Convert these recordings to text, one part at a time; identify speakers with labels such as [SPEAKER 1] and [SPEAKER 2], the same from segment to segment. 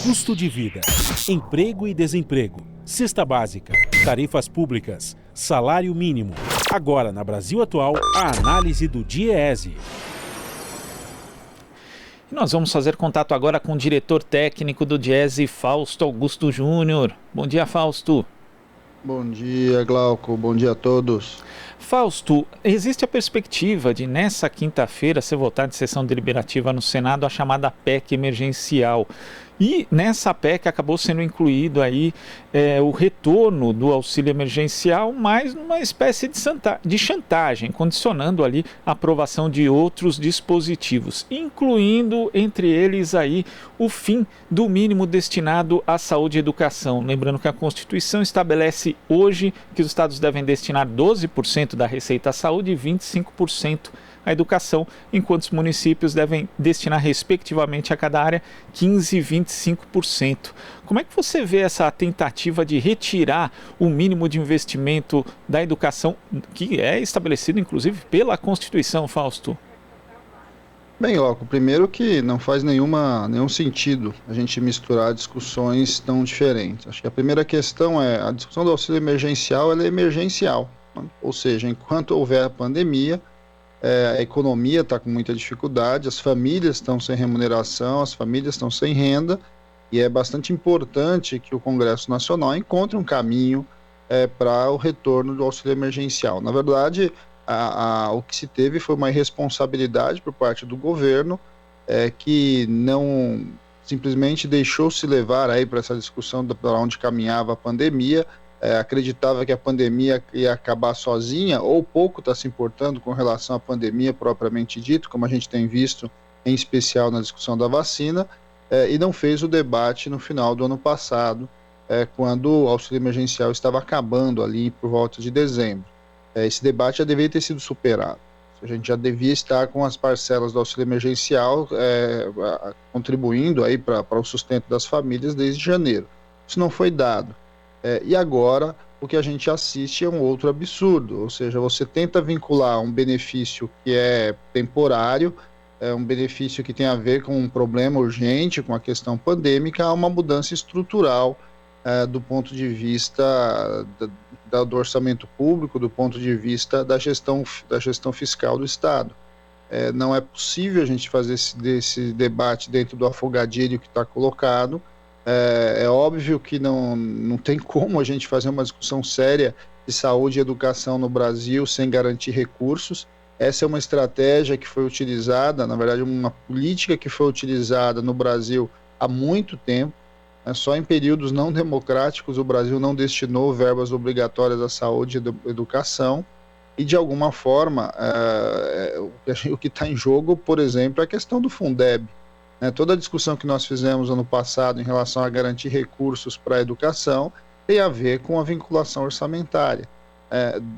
[SPEAKER 1] Custo de vida, emprego e desemprego, cesta básica, tarifas públicas, salário mínimo. Agora, na Brasil Atual, a análise do DIEESE.
[SPEAKER 2] E nós vamos fazer contato agora com o diretor técnico do DIEESE, Fausto Augusto Júnior. Bom dia, Fausto.
[SPEAKER 3] Bom dia, Glauco. Bom dia a todos.
[SPEAKER 2] Fausto, existe a perspectiva de, nessa quinta-feira, ser votada em sessão deliberativa no Senado a chamada PEC emergencial. E nessa PEC acabou sendo incluído aí o retorno do auxílio emergencial, mas numa espécie de chantagem, condicionando ali a aprovação de outros dispositivos, incluindo entre eles aí o fim do mínimo destinado à saúde e educação. Lembrando que a Constituição estabelece hoje que os estados devem destinar 12% da receita à saúde e 25% à educação, enquanto os municípios devem destinar, respectivamente, a cada área 15% e 25%. Como é que você vê essa tentativa de retirar o mínimo de investimento da educação, que é estabelecido, inclusive, pela Constituição, Fausto?
[SPEAKER 3] Bem, Glauco, primeiro que não faz nenhum sentido a gente misturar discussões tão diferentes. Acho que a primeira questão é, a discussão do auxílio emergencial, ela é emergencial, né? Ou seja, enquanto houver a pandemia, a economia está com muita dificuldade, as famílias estão sem remuneração, as famílias estão sem renda, e é bastante importante que o Congresso Nacional encontre um caminho para o retorno do auxílio emergencial. Na verdade, o que se teve foi uma irresponsabilidade por parte do governo, que não simplesmente deixou-se levar aí para essa discussão para onde caminhava a pandemia, acreditava que a pandemia ia acabar sozinha, ou pouco está se importando com relação à pandemia propriamente dito, como a gente tem visto, em especial na discussão da vacina, e não fez o debate no final do ano passado, quando o auxílio emergencial estava acabando ali por volta de dezembro. Esse debate já deveria ter sido superado. A gente já devia estar com as parcelas do auxílio emergencial contribuindo aí para o sustento das famílias desde janeiro. Isso não foi dado. E agora o que a gente assiste é um outro absurdo, ou seja, você tenta vincular um benefício que é temporário, um benefício que tem a ver com um problema urgente, com a questão pandêmica, a uma mudança estrutural do ponto de vista do orçamento público, do ponto de vista da gestão fiscal do Estado. Não é possível a gente fazer esse debate dentro do afogadilho que está colocado. É óbvio que não tem como a gente fazer uma discussão séria de saúde e educação no Brasil sem garantir recursos. Essa é uma estratégia que foi utilizada, na verdade, uma política que foi utilizada no Brasil há muito tempo. Só em períodos não democráticos o Brasil não destinou verbas obrigatórias à saúde e educação. E, de alguma forma, o que está em jogo, por exemplo, é a questão do Fundeb. Toda a discussão que nós fizemos ano passado em relação a garantir recursos para a educação tem a ver com a vinculação orçamentária.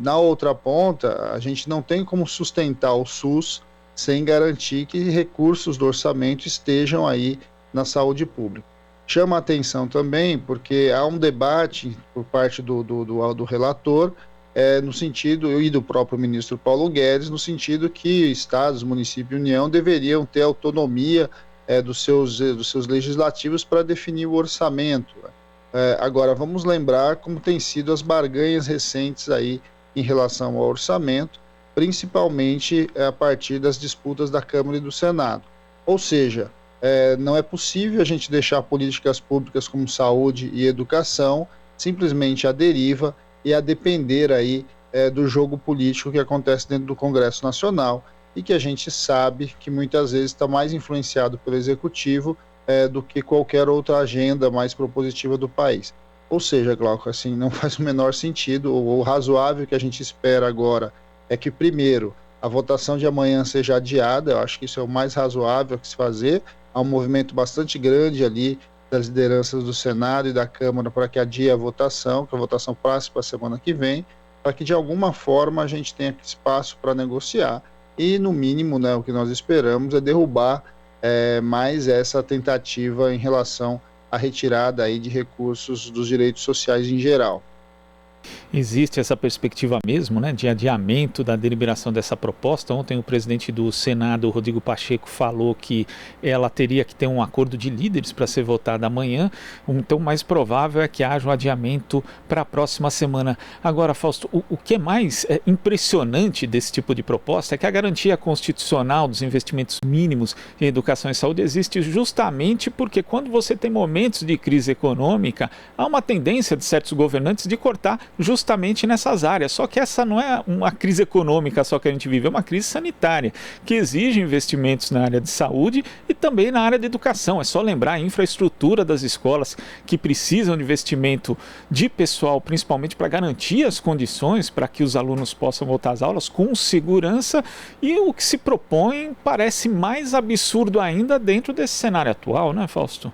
[SPEAKER 3] Na outra ponta, a gente não tem como sustentar o SUS sem garantir que recursos do orçamento estejam aí na saúde pública. Chama a atenção também porque há um debate por parte do relator, no sentido, e do próprio ministro Paulo Guedes, no sentido que estados, municípios e União deveriam ter autonomia dos seus legislativos para definir o orçamento. Agora, vamos lembrar como têm sido as barganhas recentes aí em relação ao orçamento, principalmente a partir das disputas da Câmara e do Senado. Ou seja, não é possível a gente deixar políticas públicas como saúde e educação simplesmente à deriva e a depender aí do jogo político que acontece dentro do Congresso Nacional, e que a gente sabe que muitas vezes está mais influenciado pelo Executivo do que qualquer outra agenda mais propositiva do país. Ou seja, Glauco, assim, não faz o menor sentido. O razoável que a gente espera agora é que, primeiro, a votação de amanhã seja adiada. Eu acho que isso é o mais razoável a se fazer. Há um movimento bastante grande ali das lideranças do Senado e da Câmara para que adie a votação, que a votação passe para a semana que vem, para que de alguma forma a gente tenha espaço para negociar. E, no mínimo, o que nós esperamos é derrubar mais essa tentativa em relação à retirada aí de recursos dos direitos sociais em geral.
[SPEAKER 2] Existe essa perspectiva mesmo, né, de adiamento da deliberação dessa proposta. Ontem o presidente do Senado, Rodrigo Pacheco, falou que ela teria que ter um acordo de líderes para ser votada amanhã, então o mais provável é que haja um adiamento para a próxima semana. Agora, Fausto, o que é mais impressionante desse tipo de proposta é que a garantia constitucional dos investimentos mínimos em educação e saúde existe justamente porque quando você tem momentos de crise econômica, há uma tendência de certos governantes de cortar justamente nessas áreas. Só que essa não é uma crise econômica só que a gente vive, é uma crise sanitária, que exige investimentos na área de saúde e também na área de educação. É só lembrar a infraestrutura das escolas que precisam de investimento de pessoal, principalmente para garantir as condições para que os alunos possam voltar às aulas com segurança, e o que se propõe parece mais absurdo ainda dentro desse cenário atual, né, Fausto?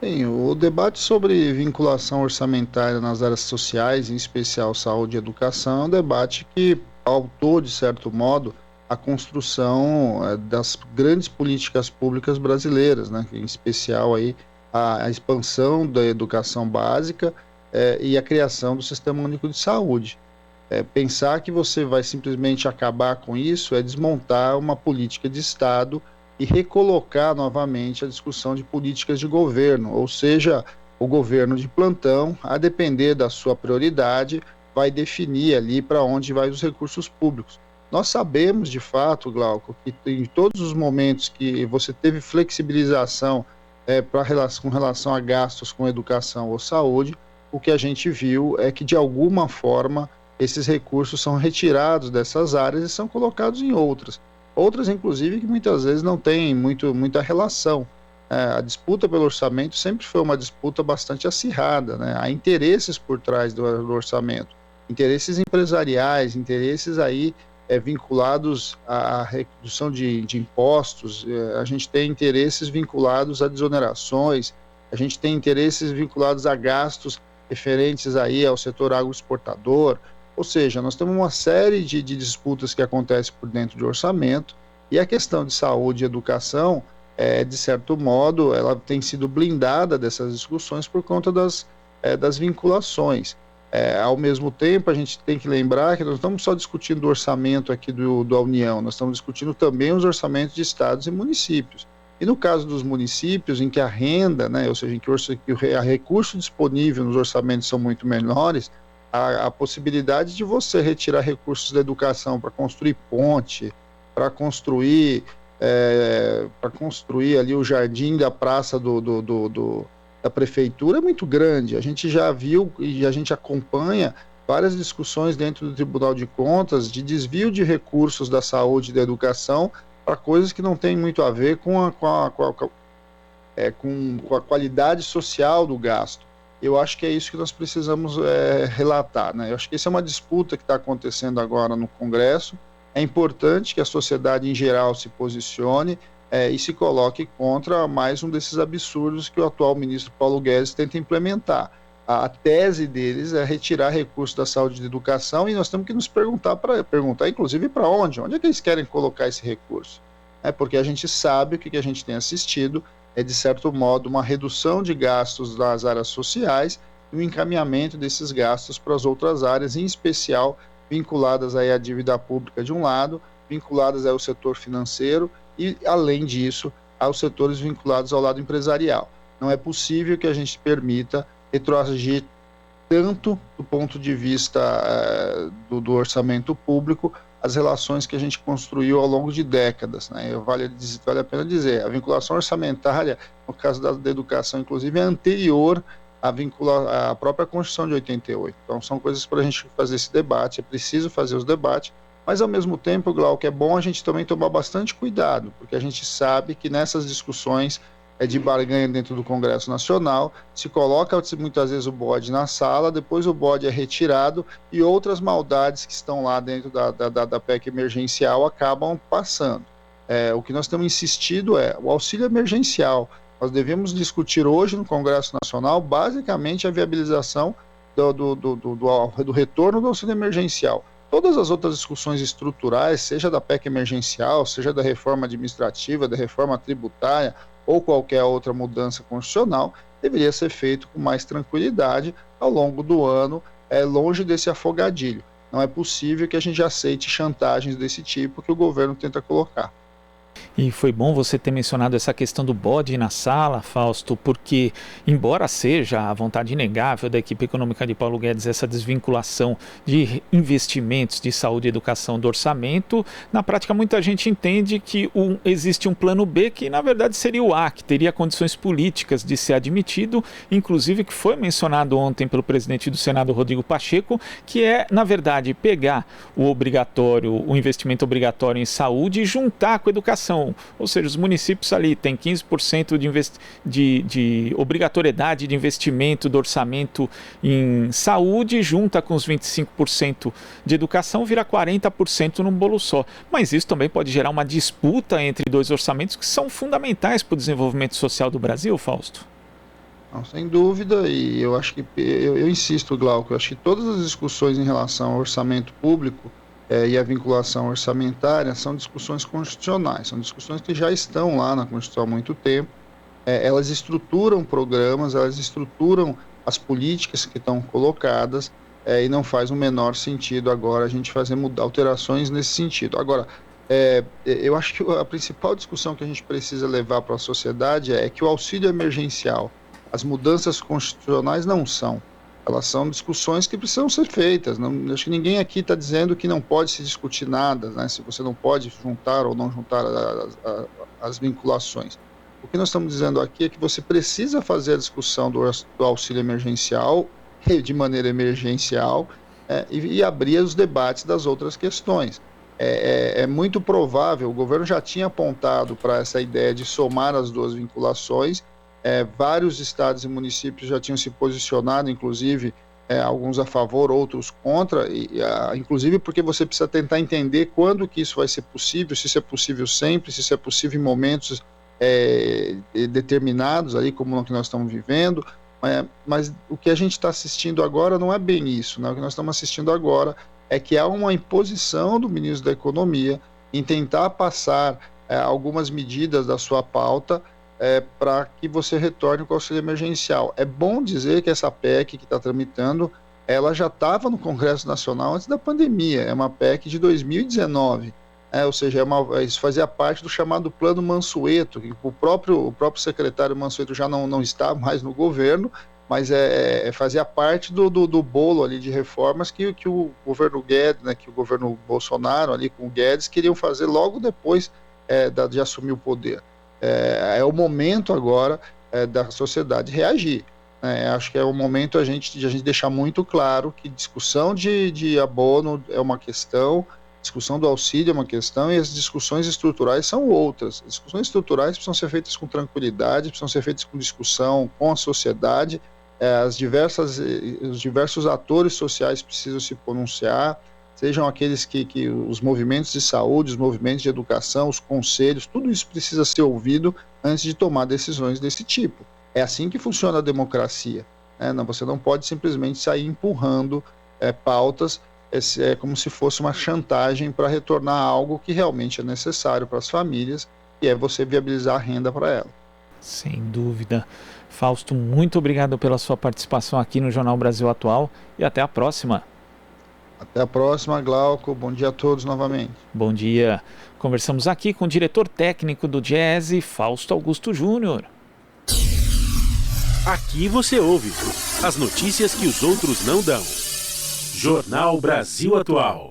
[SPEAKER 3] Sim, o debate sobre vinculação orçamentária nas áreas sociais, em especial saúde e educação, é um debate que pautou, de certo modo, a construção das grandes políticas públicas brasileiras, né? Em especial aí a expansão da educação básica e a criação do Sistema Único de Saúde. Pensar que você vai simplesmente acabar com isso é desmontar uma política de Estado e recolocar novamente a discussão de políticas de governo, ou seja, o governo de plantão, a depender da sua prioridade, vai definir ali para onde vai os recursos públicos. Nós sabemos, de fato, Glauco, que em todos os momentos que você teve flexibilização com relação a gastos com educação ou saúde, o que a gente viu é que, de alguma forma, esses recursos são retirados dessas áreas e são colocados em outras. Outras, inclusive, que muitas vezes não têm muita relação. A disputa pelo orçamento sempre foi uma disputa bastante acirrada, né? Há interesses por trás do orçamento, interesses empresariais, interesses aí vinculados à redução de impostos, a gente tem interesses vinculados a desonerações, a gente tem interesses vinculados a gastos referentes aí ao setor agroexportador. Ou seja, nós temos uma série de disputas que acontecem por dentro do orçamento, e a questão de saúde e educação, de certo modo, ela tem sido blindada dessas discussões por conta das vinculações. Ao mesmo tempo, a gente tem que lembrar que nós não estamos só discutindo o orçamento aqui da União, nós estamos discutindo também os orçamentos de estados e municípios. E no caso dos municípios, em que a renda, né, ou seja, em que o recurso disponível nos orçamentos são muito menores, a possibilidade de você retirar recursos da educação para construir ponte, para construir ali o jardim da praça da prefeitura é muito grande. A gente já viu e a gente acompanha várias discussões dentro do Tribunal de Contas de desvio de recursos da saúde e da educação para coisas que não têm muito a ver com a qualidade social do gasto. Eu acho que é isso que nós precisamos relatar, né? Eu acho que essa é uma disputa que está acontecendo agora no Congresso. É importante que a sociedade em geral se posicione e se coloque contra mais um desses absurdos que o atual ministro Paulo Guedes tenta implementar. A tese deles é retirar recursos da saúde e da educação, e nós temos que nos perguntar inclusive, para onde? Onde é que eles querem colocar esse recurso? Porque a gente sabe o que a gente tem assistido, de certo modo, uma redução de gastos das áreas sociais e um encaminhamento desses gastos para as outras áreas, em especial vinculadas aí à dívida pública de um lado, vinculadas ao setor financeiro e, além disso, aos setores vinculados ao lado empresarial. Não é possível que a gente permita retroagir tanto do ponto de vista do orçamento público as relações que a gente construiu ao longo de décadas, né? Vale a pena dizer, a vinculação orçamentária, no caso da educação, inclusive, é anterior à própria Constituição de 88. Então, são coisas para a gente fazer esse debate, é preciso fazer os debates, mas, ao mesmo tempo, Glauco, é bom a gente também tomar bastante cuidado, porque a gente sabe que nessas discussões de barganha dentro do Congresso Nacional, se coloca muitas vezes o bode na sala, depois o bode é retirado e outras maldades que estão lá dentro da PEC emergencial acabam passando. O que nós temos insistido é o auxílio emergencial. Nós devemos discutir hoje no Congresso Nacional basicamente a viabilização do retorno do auxílio emergencial. Todas as outras discussões estruturais, seja da PEC emergencial, seja da reforma administrativa, da reforma tributária ou qualquer outra mudança constitucional, deveria ser feito com mais tranquilidade ao longo do ano, longe desse afogadilho. Não é possível que a gente aceite chantagens desse tipo que o governo tenta colocar.
[SPEAKER 2] E foi bom você ter mencionado essa questão do bode na sala, Fausto, porque, embora seja a vontade inegável da equipe econômica de Paulo Guedes essa desvinculação de investimentos de saúde e educação do orçamento, na prática muita gente entende que existe um plano B que, na verdade, seria o A, que teria condições políticas de ser admitido, inclusive que foi mencionado ontem pelo presidente do Senado, Rodrigo Pacheco, que é, na verdade, pegar o investimento obrigatório em saúde e juntar com a educação. Ou seja, os municípios ali têm 15% de obrigatoriedade de investimento do orçamento em saúde, junta com os 25% de educação, vira 40% num bolo só. Mas isso também pode gerar uma disputa entre dois orçamentos que são fundamentais para o desenvolvimento social do Brasil, Fausto.
[SPEAKER 3] Não, sem dúvida, e eu acho que, eu insisto, Glauco, eu acho que todas as discussões em relação ao orçamento público e a vinculação orçamentária são discussões constitucionais, são discussões que já estão lá na Constituição há muito tempo, elas estruturam programas, elas estruturam as políticas que estão colocadas, e não faz o menor sentido agora a gente fazer alterações nesse sentido. Agora, eu acho que a principal discussão que a gente precisa levar para a sociedade é que o auxílio emergencial, as mudanças constitucionais não são. Elas são discussões que precisam ser feitas. Não, acho que ninguém aqui está dizendo que não pode se discutir nada, né? Se você não pode juntar ou não juntar as vinculações. O que nós estamos dizendo aqui é que você precisa fazer a discussão do auxílio emergencial de maneira emergencial e abrir os debates das outras questões. É muito provável, o governo já tinha apontado para essa ideia de somar as duas vinculações. Vários estados e municípios já tinham se posicionado, inclusive alguns a favor, outros contra, inclusive porque você precisa tentar entender quando que isso vai ser possível, se isso é possível sempre, se isso é possível em momentos determinados, ali, como o que nós estamos vivendo, mas o que a gente está assistindo agora não é bem isso, né? O que nós estamos assistindo agora é que há uma imposição do ministro da Economia em tentar passar algumas medidas da sua pauta para que você retorne com o auxílio emergencial. É bom dizer que essa PEC que está tramitando, ela já estava no Congresso Nacional antes da pandemia, é uma PEC de 2019, ou seja, isso fazia parte do chamado Plano Mansueto, que o próprio secretário Mansueto já não está mais no governo, mas fazia parte do bolo ali de reformas que o governo Guedes, né, que o governo Bolsonaro ali com o Guedes queriam fazer logo depois de assumir o poder. É o momento agora da sociedade reagir. Acho que é o momento de a gente deixar muito claro que discussão de abono é uma questão, discussão do auxílio é uma questão e as discussões estruturais são outras. As discussões estruturais precisam ser feitas com tranquilidade, precisam ser feitas com discussão com a sociedade, os diversos atores sociais precisam se pronunciar, sejam aqueles que os movimentos de saúde, os movimentos de educação, os conselhos, tudo isso precisa ser ouvido antes de tomar decisões desse tipo. É assim que funciona a democracia, né? Você não pode simplesmente sair empurrando pautas como se fosse uma chantagem para retornar algo que realmente é necessário para as famílias, e é você viabilizar a renda para elas.
[SPEAKER 2] Sem dúvida. Fausto, muito obrigado pela sua participação aqui no Jornal Brasil Atual e até a próxima.
[SPEAKER 3] Até a próxima, Glauco. Bom dia a todos novamente.
[SPEAKER 2] Bom dia. Conversamos aqui com o diretor técnico do Diese, Fausto Augusto Júnior.
[SPEAKER 1] Aqui você ouve as notícias que os outros não dão. Jornal Brasil Atual.